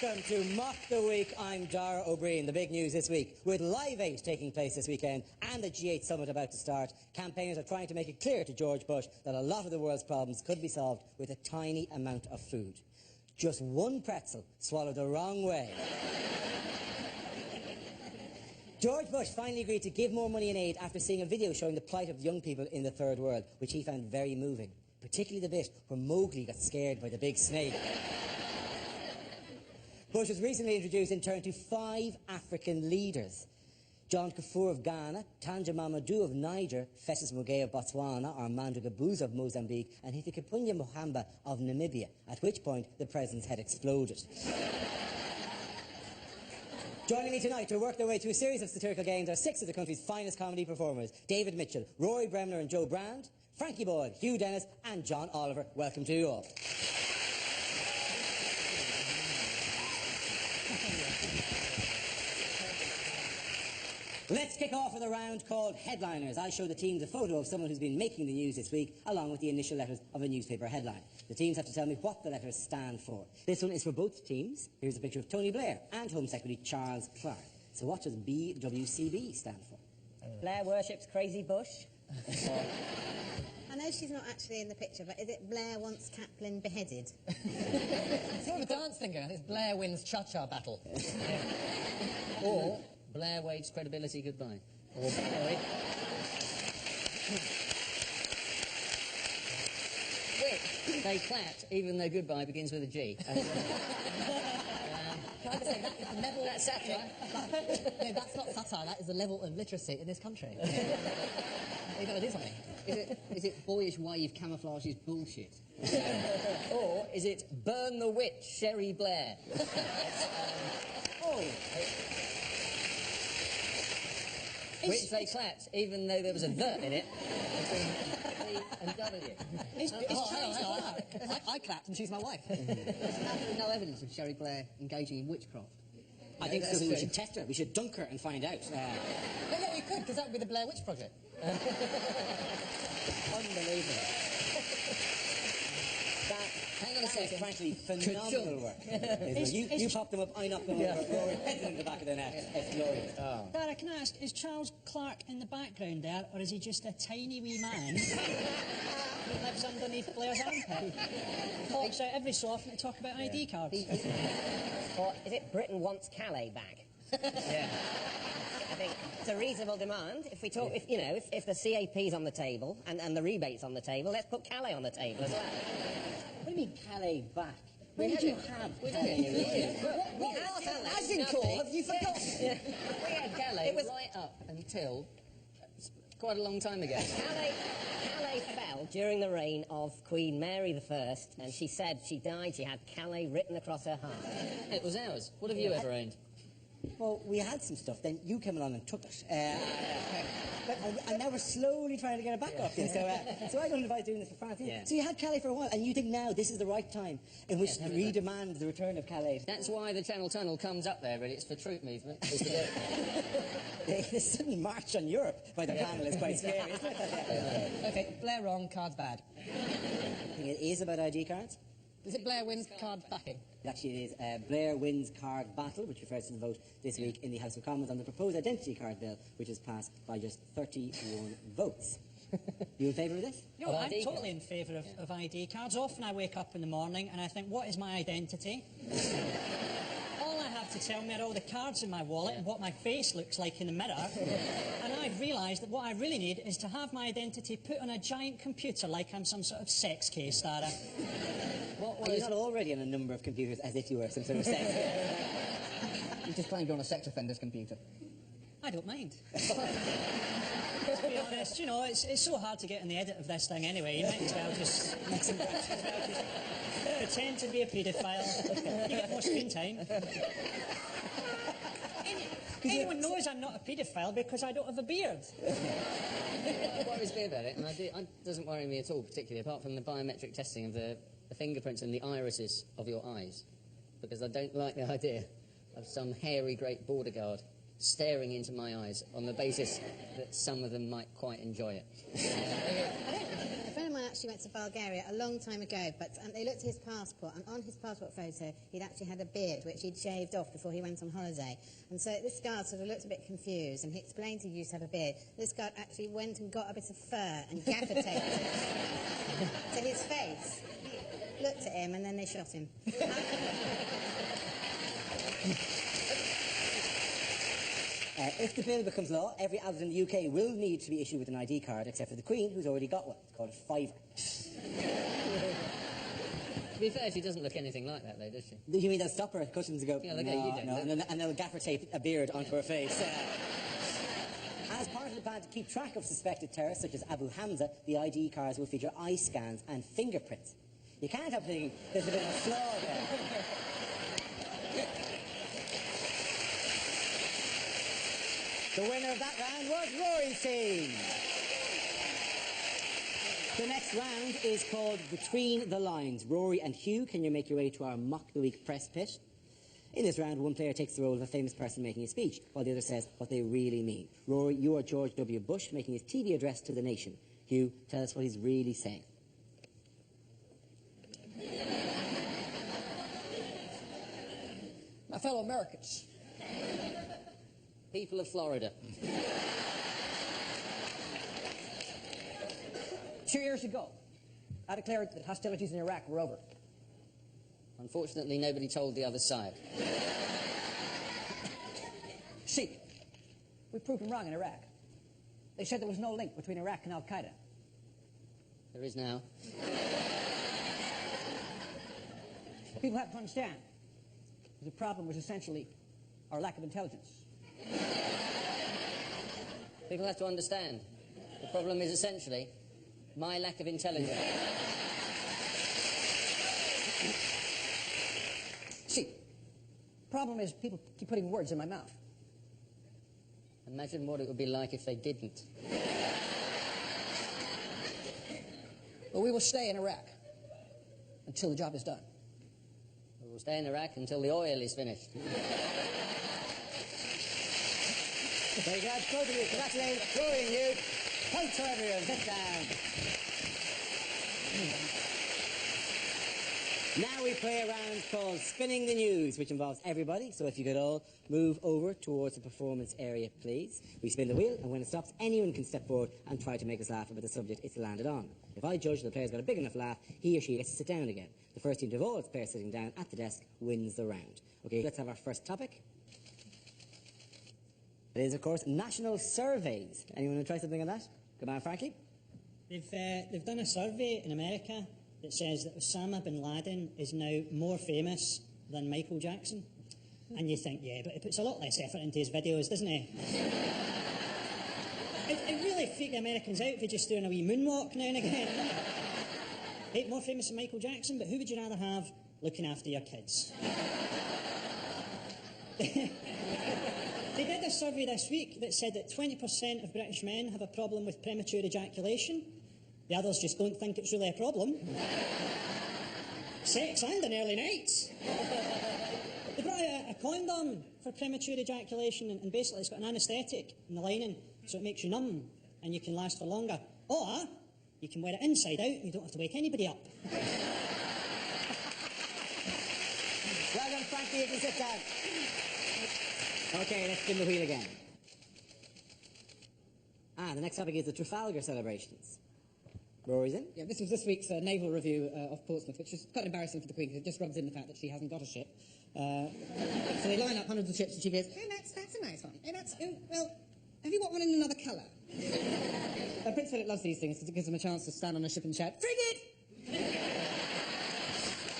Welcome to Mock the Week. I'm Dara O'Brien. The big news this week, with Live 8 taking place this weekend and the G8 summit about to start, campaigners are trying to make it clear to George Bush that a lot of the world's problems could be solved with a tiny amount of food. Just one pretzel swallowed the wrong way. George Bush finally agreed to give more money in aid after seeing a video showing the plight of young people in the third world, which he found very moving, particularly the bit where Mowgli got scared by the big snake. Bush has recently introduced in turn to 5 African leaders. John Kafur of Ghana, Tanja Mamadou of Niger, Festus Mogae of Botswana, Armando Guebuza of Mozambique, and Hifikepunye Mohamba of Namibia, at which point the president's head exploded. Joining me tonight to work their way through a series of satirical games are 6 of the country's finest comedy performers: David Mitchell, Rory Bremner and Joe Brand, Frankie Boyd, Hugh Dennis and John Oliver. Welcome to you all. Let's kick off with a round called Headliners. I show the teams a photo of someone who's been making the news this week, along with the initial letters of a newspaper headline. The teams have to tell me what the letters stand for. This one is for both teams. Here's a picture of Tony Blair and Home Secretary Charles Clarke. So what does BWCB stand for? Blair worships Crazy Bush. I know she's not actually in the picture, but is it Blair wants Kaplan beheaded? It's sort of a dance thing going on. It's Blair wins cha-cha battle. Or Blair waves credibility goodbye. Or they clapped, even though goodbye begins with a G. Can I just say, that is the level... That's satire. No, that's not satire. That is the level of literacy in this country. You've got to do something. Is it boyish wave camouflages bullshit? Or is it burn the witch, Sherry Blair? Which they clapped, even though there was a "the" in it between B and W. I clapped and she's my wife. There's no evidence of Sherry Blair engaging in witchcraft. I think so. We should test her. We should dunk her and find out. Yeah, we could, because that would be the Blair Witch Project. Unbelievable. Hang on a second. Frankly, phenomenal work. You pop them up, I knock them over, Rory heads in the back of the net. It's glorious. Dara, can I ask, is Charles Clarke in the background there, or is he just a tiny wee man who lives underneath Blair's armpit? Pops out every so often to talk about ID cards. Or is it Britain wants Calais back? Yeah. I think it's a reasonable demand. If we talk, if the CAP's on the table and the rebates on the table, let's put Calais on the table as well. What do you mean Calais back? Where did you have Calais? As in call, have you forgotten? We had Calais right up until quite a long time ago. Calais fell during the reign of Queen Mary I, and she said she died, she had Calais written across her heart. It was ours. What have you ever owned? Well, we had some stuff, then you came along and took it. And now we're slowly trying to get it back off you. So I don't advise doing this for France. Yeah. So you had Calais for a while, and you think now this is the right time in which to redemand the return of Calais. That's why the Channel Tunnel comes up there, really. It's for troop movement. The sudden march on Europe by the panel is quite scary, isn't it? Okay, Blair wrong, cards bad. I think it is about ID cards. Is it Blair wins card backing? Actually, it is Blair wins card battle, which refers to the vote this week in the House of Commons on the proposed identity card bill, which is passed by just 31 votes. You in favour of this? No, I'm totally in favour of ID cards. Often I wake up in the morning and I think, what is my identity? All I have to tell me are all the cards in my wallet and what my face looks like in the mirror. And I've realised that what I really need is to have my identity put on a giant computer like I'm some sort of sex case, Dara. Are you not already on a number of computers as if you were some sort of sex? You just claimed you're on a sex offender's computer. I don't mind. To be honest, you know, it's so hard to get in the edit of this thing anyway. You might as well just pretend to be a paedophile. You get more screen time. Anyone knows I'm not a paedophile because I don't have a beard. What worries me about it, and it doesn't worry me at all, particularly, apart from the biometric testing of the fingerprints and the irises of your eyes, because I don't like the idea of some hairy great border guard staring into my eyes on the basis that some of them might quite enjoy it. A friend of mine actually went to Bulgaria a long time ago, but they looked at his passport, and on his passport photo, he'd actually had a beard, which he'd shaved off before he went on holiday. And so this guard sort of looked a bit confused, and he explained he used to have a beard. This guard actually went and got a bit of fur and gaffer taped it to his face. He looked at him, and then they shot him. If the bill becomes law, every adult in the UK will need to be issued with an ID card, except for the Queen, who's already got one. It's called a fiver. To be fair, she doesn't look anything like that, though, does she? You mean they'll stop her at customs and go, Yeah, look at you, don't no, and they'll gaffer tape a beard onto her face. As part of the plan to keep track of suspected terrorists, such as Abu Hamza, the ID cards will feature eye scans and fingerprints. You can't help thinking there's a bit of a flaw there. The winner of that round was Rory's team. The next round is called Between the Lines. Rory and Hugh, can you make your way to our Mock the Week press pit? In this round, one player takes the role of a famous person making a speech, while the other says what they really mean. Rory, you are George W. Bush making his TV address to the nation. Hugh, tell us what he's really saying. My fellow Americans, People of Florida. 2 years ago, I declared that hostilities in Iraq were over. Unfortunately, nobody told the other side. See, we proved them wrong in Iraq. They said there was no link between Iraq and Al-Qaeda. There is now. People have to understand the problem was essentially our lack of intelligence. People have to understand. The problem is essentially my lack of intelligence. See, problem is people keep putting words in my mouth. Imagine what it would be like if they didn't. But we will stay in Iraq until the job is done. We'll stay in Iraq until the oil is finished. There you go, both of you. Congratulations, Rory and Hugh. Points for everyone. Sit down. Now we play a round called Spinning the News, which involves everybody. So if you could all move over towards the performance area, please. We spin the wheel, and when it stops, anyone can step forward and try to make us laugh about the subject it's landed on. If I judge the player's got a big enough laugh, he or she gets to sit down again. The first team to have all its players sitting down at the desk wins the round. Okay, let's have our first topic. It is, of course, national surveys. Anyone want to try something on that? Come on, Frankie. They've done a survey in America that says that Osama bin Laden is now more famous than Michael Jackson. And you think, yeah, but he puts a lot less effort into his videos, doesn't he? It really freaked the Americans out for just doing a wee moonwalk now and again. Hey, more famous than Michael Jackson, but who would you rather have looking after your kids? They did a survey this week that said that 20% of British men have a problem with premature ejaculation. The others just don't think it's really a problem. Sex and an early night. They brought out a condom for premature ejaculation, and basically it's got an anaesthetic in the lining, so it makes you numb and you can last for longer. Or you can wear it inside out and you don't have to wake anybody up. Well done, Frankie. You can sit down. Okay, let's spin the wheel again. The next topic is the Trafalgar celebrations. Rory's in. Yeah, this was this week's naval review of Portsmouth, which is quite embarrassing for the Queen, because it just rubs in the fact that she hasn't got a ship. So they line up hundreds of ships, and she goes, "Hey, that's a nice one. Hey, well, have you got one in another colour?" Prince Philip loves these things because it gives him a chance to stand on a ship and shout, "Frigate!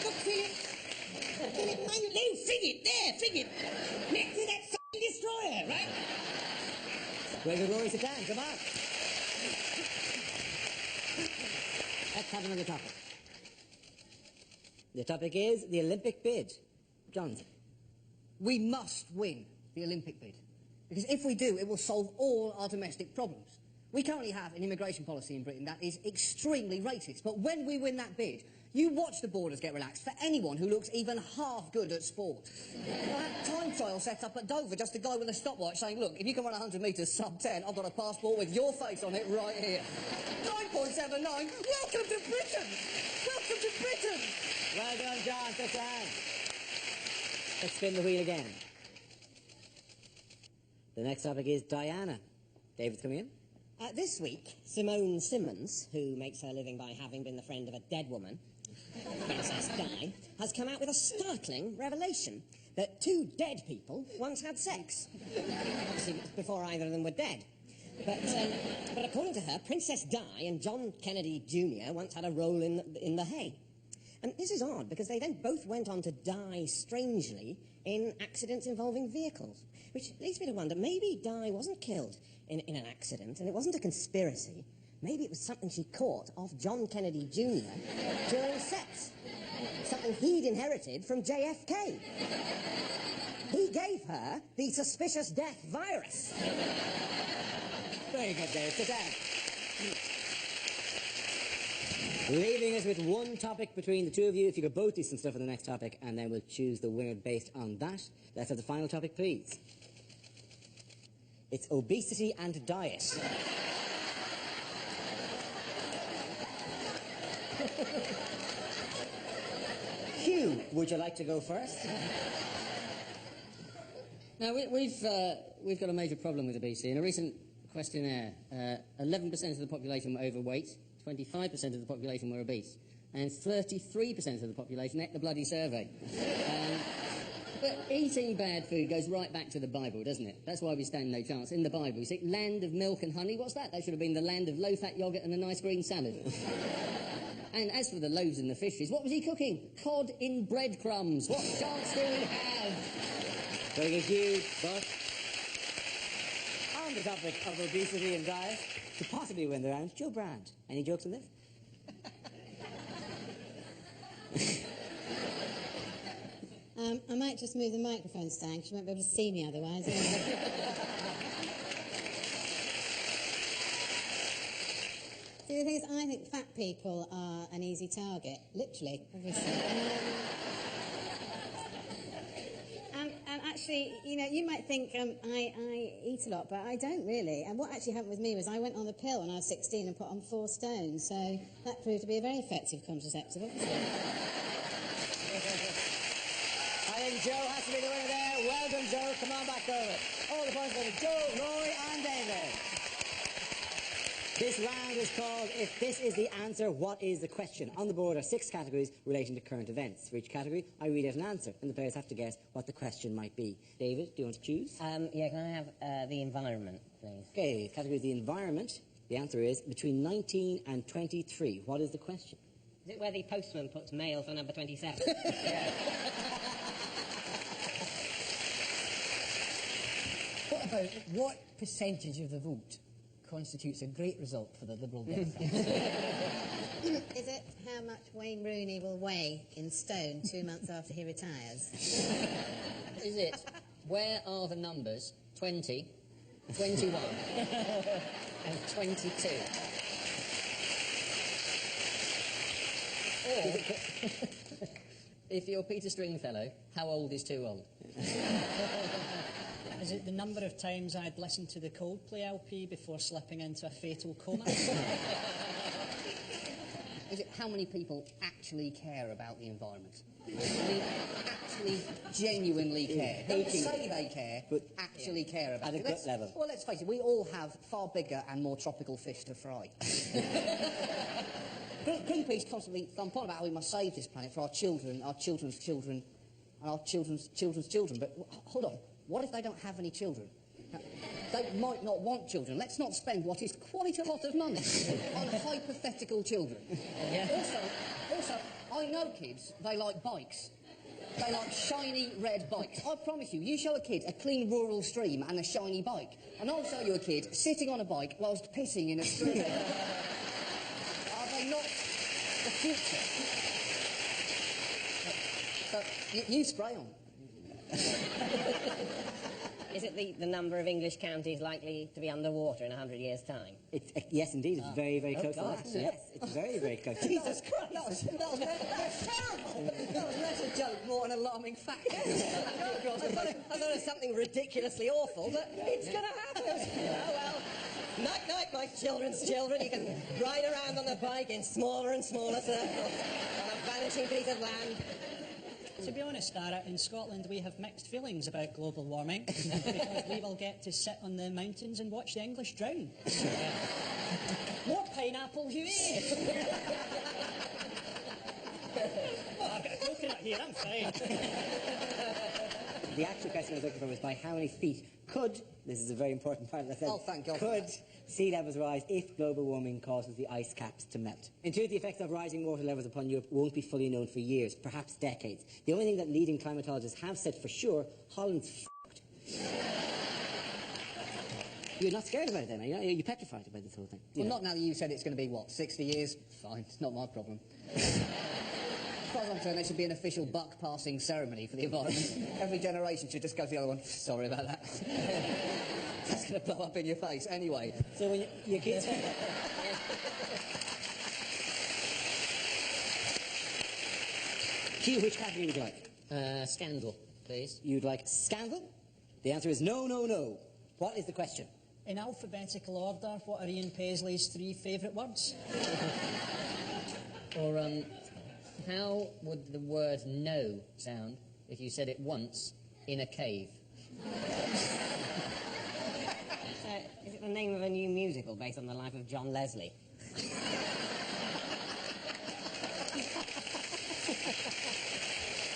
Look, Philip! Philip, no, frigate! There, frigate! Next to that f***ing destroyer, right?" Where did Rory sit down? Come on. Let's have another topic. The topic is the Olympic bid. Johnson. We must win the Olympic bid, because if we do, it will solve all our domestic problems. We currently have an immigration policy in Britain that is extremely racist, but when we win that bid, You watch the borders get relaxed for anyone who looks even half good at sport. That time trial set up at Dover, just a guy with a stopwatch saying, look, if you can run 100 metres sub 10, I've got a passport with your face on it right here. 9.79, welcome to Britain! Welcome to Britain! Well done, John. Sit down. Let's spin the wheel again. The next topic is Diana. David's coming in. This week, Simone Simmons, who makes her living by having been the friend of a dead woman, Princess Di, has come out with a startling revelation that two dead people once had sex. Obviously, before either of them were dead. But according to her, Princess Di and John Kennedy Jr. once had a role in the hay. And this is odd, because they then both went on to die strangely in accidents involving vehicles. Which leads me to wonder, maybe Di wasn't killed in an accident, and it wasn't a conspiracy. Maybe it was something she caught off John Kennedy Jr. during sex. Something he'd inherited from JFK. He gave her the suspicious death virus. Very good, David. Sit down. Leaving us with one topic between the two of you. If you could both do some stuff on the next topic, and then we'll choose the winner based on that. Let's have the final topic, please. It's obesity and diet. Hugh, would you like to go first? Now, we've got a major problem with obesity. In a recent questionnaire, 11% of the population were overweight, 25% of the population were obese, and 33% of the population ate the bloody survey. But eating bad food goes right back to the Bible, doesn't it? That's why we stand no chance. In the Bible, you see, land of milk and honey, what's that? That should have been the land of low-fat yoghurt and a nice green salad. And as for the loaves and the fishes, what was he cooking? Cod in breadcrumbs. What chance do we have? Very good, Hugh. But on the topic of obesity and diet, to possibly win the round, Joe Brand. Any jokes on this? I might just move the microphone stand because you won't be able to see me otherwise. See, the thing is, I think fat people are an easy target, literally, obviously. And actually, you know, you might think I eat a lot, but I don't really. And what actually happened with me was I went on the pill when I was 16 and put on 4 stone, so that proved to be a very effective contraceptive, obviously. I think Joe has to be the winner there. Well done, Joe. Come on back over. All the points go to Joe, Roy and David. This round is called If This Is the Answer, What Is the Question? On the board are 6 categories relating to current events. For each category, I read out an answer, and the players have to guess what the question might be. David, do you want to choose? Yeah, can I have the environment, please? Okay, category is the environment. The answer is between 19 and 23. What is the question? Is it where the postman puts mail for number 27? What percentage of the vote constitutes a great result for the Liberal Democrats? Is it how much Wayne Rooney will weigh in stone 2 months after he retires? Is it, where are the numbers 20, 21 and 22? Or, if you're Peter Stringfellow, how old is too old? Is it the number of times I'd listened to the Coldplay LP before slipping into a fatal coma? Is it how many people actually care about the environment? I mean, actually, genuinely care. Don't say they care, but actually care about at it. a gut level. Well, let's face it, we all have far bigger and more tropical fish to fry. Greenpeace constantly thump on about how we must save this planet for our children, our children's children, and our children's children's children. But hold on, what if they don't have any children? They might not want children. Let's not spend what is quite a lot of money on hypothetical children. Yeah. Also, I know kids, they like bikes. They like shiny red bikes. I promise you, you show a kid a clean rural stream and a shiny bike, and I'll show you a kid sitting on a bike whilst pissing in a stream. Are they not the future? So, you spray on. Is it the number of English counties likely to be underwater in 100 years' time? Yes, indeed. It's very, very close God. to that. Yes, it's very, very close. Jesus Christ! That was terrible. That was less a joke, more an alarming fact. I thought it was something ridiculously awful, but it's going to happen. Oh, well. Night, night, my children's children. You can ride around on the bike in smaller and smaller circles on a vanishing piece of land. To be honest, Dara, in Scotland we have mixed feelings about global warming because we will get to sit on the mountains and watch the English drown. More pineapple, Huey! Oh, I've got a coconut here, I'm fine. The actual question I was looking for was by how many feet could, this is a very important part of the sentence, thank God for could that. sea levels rise if global warming causes the ice caps to melt? In truth, the effects of rising water levels upon Europe won't be fully known for years, perhaps decades. The only thing that leading climatologists have said for sure, Holland's f***ed. You're not scared about it then, are you? You're petrified about this whole thing. Well, not now that you said it's going to be, what, 60 years? Fine, it's not my problem. As far as I'm concerned, there should be an official buck-passing ceremony for the environment. Every generation should just go to the other one. Sorry about that. That's going to blow up in your face anyway. So when you keep... Hugh, which category would you like? Scandal, please. You'd like scandal? The answer is no, no, no. What is the question? In alphabetical order, what are Ian Paisley's 3 favourite words? Or, how would the word no sound if you said it once in a cave? Is it the name of a new musical based on the life of John Leslie?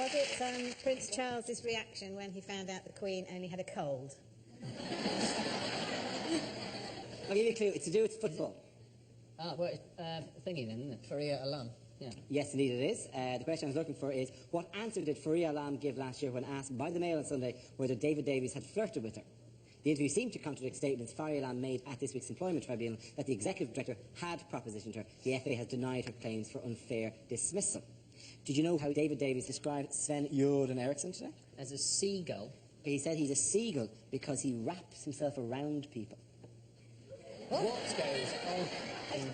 Was it Prince Charles's reaction when he found out the Queen only had a cold? I'll give you a clue. It's to do with football. Ah, well, thingy then, isn't it? Faria Alam. Yeah. Yes, indeed it is. The question I was looking for is, what answer did Faria Alam give last year when asked by the Mail on Sunday whether David Davies had flirted with her? The interview seemed to contradict statements Faria Alam made at this week's employment tribunal that the executive director had propositioned her. The FA has denied her claims for unfair dismissal. Did you know how David Davies described Sven-Göran Eriksson today? As a seagull. He said he's a seagull because he wraps himself around people. What goes on?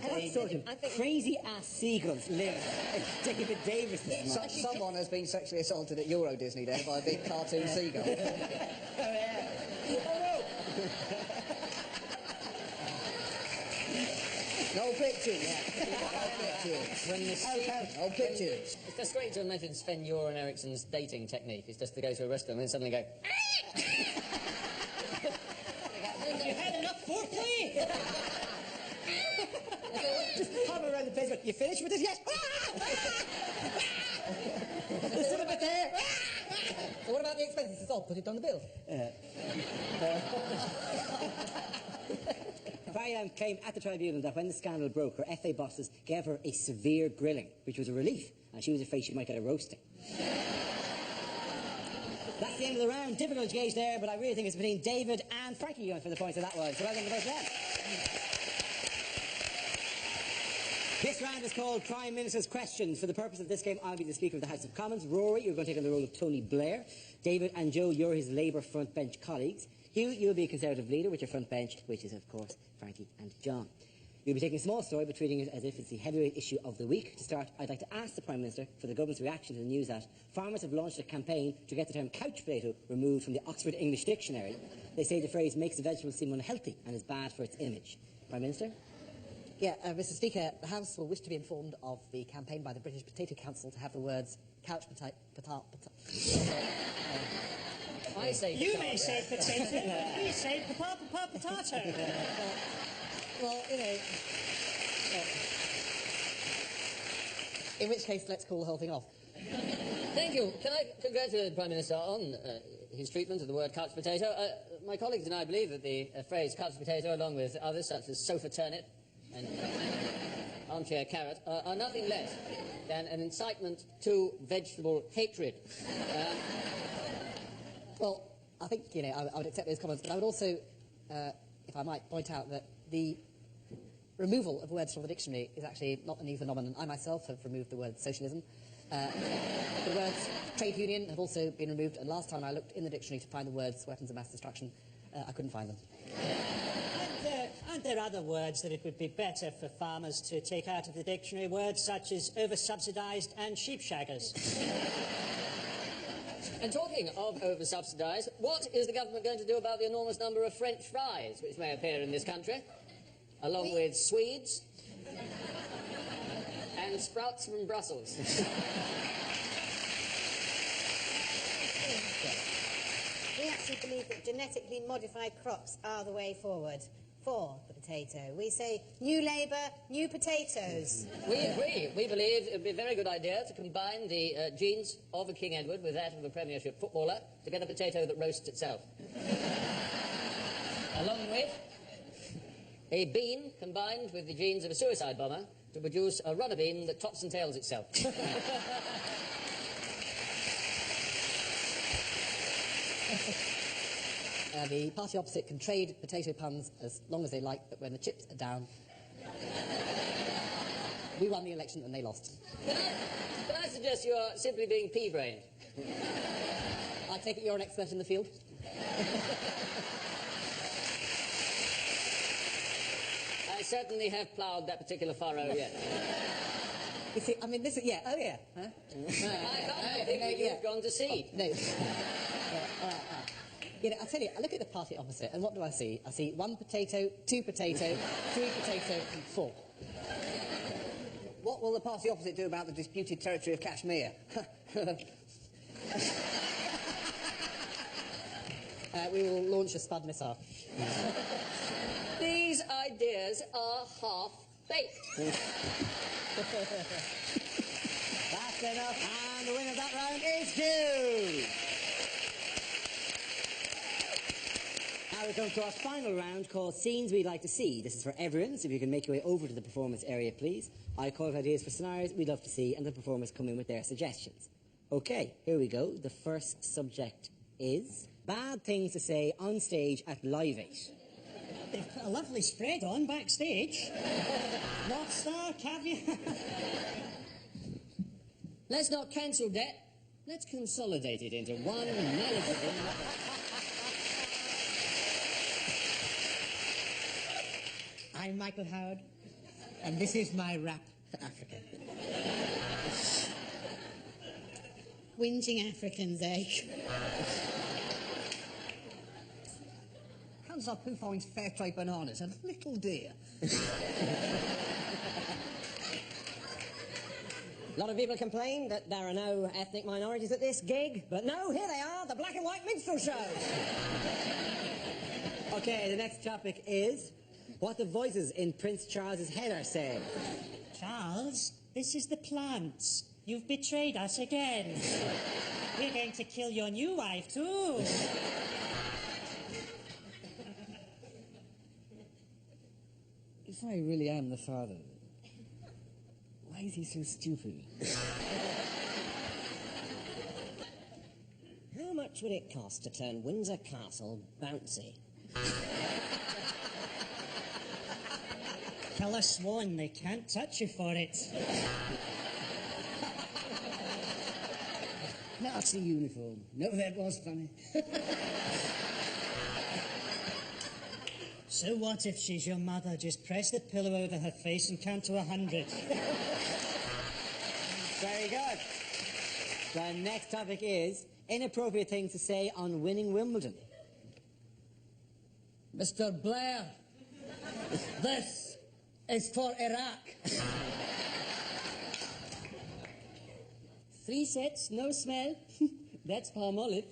What sort of crazy-ass seagulls live in David Davis'? Someone has been sexually assaulted at Euro Disney there by a big cartoon seagull. No pictures. No pictures. It's just great to imagine Sven-Göran Eriksson's dating technique. It's just to go to a restaurant and then suddenly go... You've had enough foreplay! Just hover around the place. You finished with this? Yes. There's still a bit there. So what about the expenses? I'll put it on the bill. Faria claimed at the tribunal that when the scandal broke, her FA bosses gave her a severe grilling, which was a relief, and she was afraid she might get a roasting. That's the end of the round. Difficult to gauge there, but I really think it's between David and Frankie going for the points of that one. So well done to both of them. This round is called Prime Minister's Questions. For the purpose of this game, I'll be the Speaker of the House of Commons. Rory, you're going to take on the role of Tony Blair. David and Joe, you're his Labour front bench colleagues. Hugh, you'll be a Conservative leader with your front bench, which is, of course, Frankie and John. You'll be taking a small story but treating it as if it's the heavyweight issue of the week. To start, I'd like to ask the Prime Minister for the government's reaction to the news that farmers have launched a campaign to get the term couch potato removed from the Oxford English Dictionary. They say the phrase makes the vegetable seem unhealthy and is bad for its image. Prime Minister? Yeah, Mr. Speaker, the House will wish to be informed of the campaign by the British Potato Council to have the words couch potato. I say You may say potato. We say potato. Well, you know. In which case, let's call the whole thing off. Thank you. Can I congratulate the Prime Minister on his treatment of the word couch potato? My colleagues and I believe that the phrase couch potato, along with others such as sofa turnip and armchair carrot, are nothing less than an incitement to vegetable hatred. Well, I think, you know, I would accept those comments, but I would also, if I might, point out that the removal of words from the dictionary is actually not a new phenomenon. I myself have removed the word socialism. The words trade union have also been removed, and last time I looked in the dictionary to find the words weapons of mass destruction, I couldn't find them. Aren't there other words that it would be better for farmers to take out of the dictionary? Words such as over-subsidised and sheep-shaggers. And talking of over-subsidised, what is the government going to do about the enormous number of French fries which may appear in this country, along with Swedes and sprouts from Brussels? We actually believe that genetically modified crops are the way forward for the potato. We say new labour, new potatoes. We agree. We believe it would be a very good idea to combine the genes of a King Edward with that of a Premiership footballer to get a potato that roasts itself. Along with a bean combined with the genes of a suicide bomber to produce a rudder bean that tops and tails itself. The party opposite can trade potato puns as long as they like, but when the chips are down, we won the election and they lost. Can I suggest you are simply being pea-brained? I take it you're an expert in the field? I certainly have ploughed that particular furrow yet. You see, I mean, this is, yeah, oh yeah. Huh? I think you've gone to seed. No. You know, I tell you, I look at the party opposite, and what do I see? I see 1 potato, 2 potato, 3 potato, and 4. What will the party opposite do about the disputed territory of Kashmir? We will launch a Spud missile. These ideas are half-baked. That's enough, and the winner of that round is Hugh. Now we come to our final round called Scenes We'd Like to See. This is for everyone, so if you can make your way over to the performance area, please. I call it ideas for scenarios we'd love to see, and the performers come in with their suggestions. Okay, here we go. The first subject is bad things to say on stage at Live 8. They've put a lovely spread on backstage. North Star, caviar. Let's not cancel that. Let's consolidate it into one manageable... I'm Michael Howard, and this is my rap for Africa. Whinging Africans, eh? Hans Apu finds fair trade bananas a little dear. A lot of people complain that there are no ethnic minorities at this gig, but no, here they are, the black and white minstrel show. Okay, the next topic is what the voices in Prince Charles's head are saying. Charles, this is the plants. You've betrayed us again. We're going to kill your new wife, too. If I really am the father, why is he so stupid? How much would it cost to turn Windsor Castle bouncy? Kill a swan, they can't touch you for it. Nazi uniform. No, that was funny. So what if she's your mother? Just press the pillow over her face and count to 100. Very good. The next topic is inappropriate things to say on winning Wimbledon. Mr. Blair, this is for Iraq. 3 sets, no smell. That's palm olive.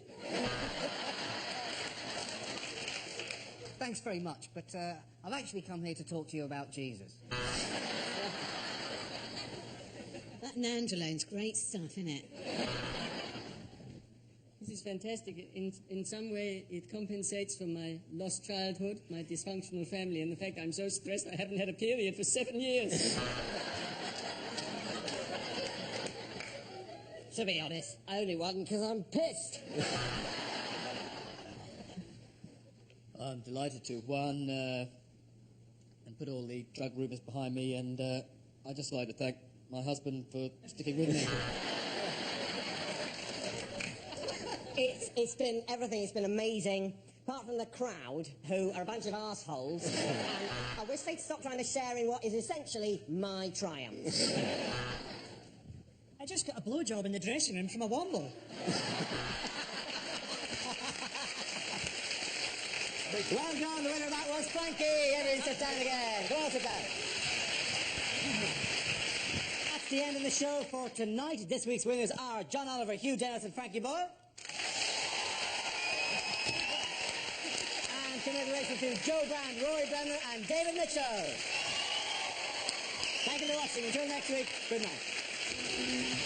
Thanks very much, but I've actually come here to talk to you about Jesus. That nandrolone's great stuff, isn't it? This is fantastic. In some way, it compensates for my lost childhood, my dysfunctional family, and the fact I'm so stressed I haven't had a period for 7 years. To be honest, I only won because I'm pissed. I'm delighted to have won and put all the drug rumours behind me, and I'd just like to thank my husband for sticking with me. It's been everything. It's been amazing. Apart from the crowd, who are a bunch of arseholes, and I wish they'd stop trying to share in what is essentially my triumph. I just got a blowjob in the dressing room from a womble. Well done, the winner of that was Frankie. Everyone sit down again. Go on, sit down. That's the end of the show for tonight. This week's winners are John Oliver, Hugh Dennis and Frankie Boyle. And congratulations to Joe Brand, Rory Brenner and David Mitchell. Thank you for watching. Until next week, good night.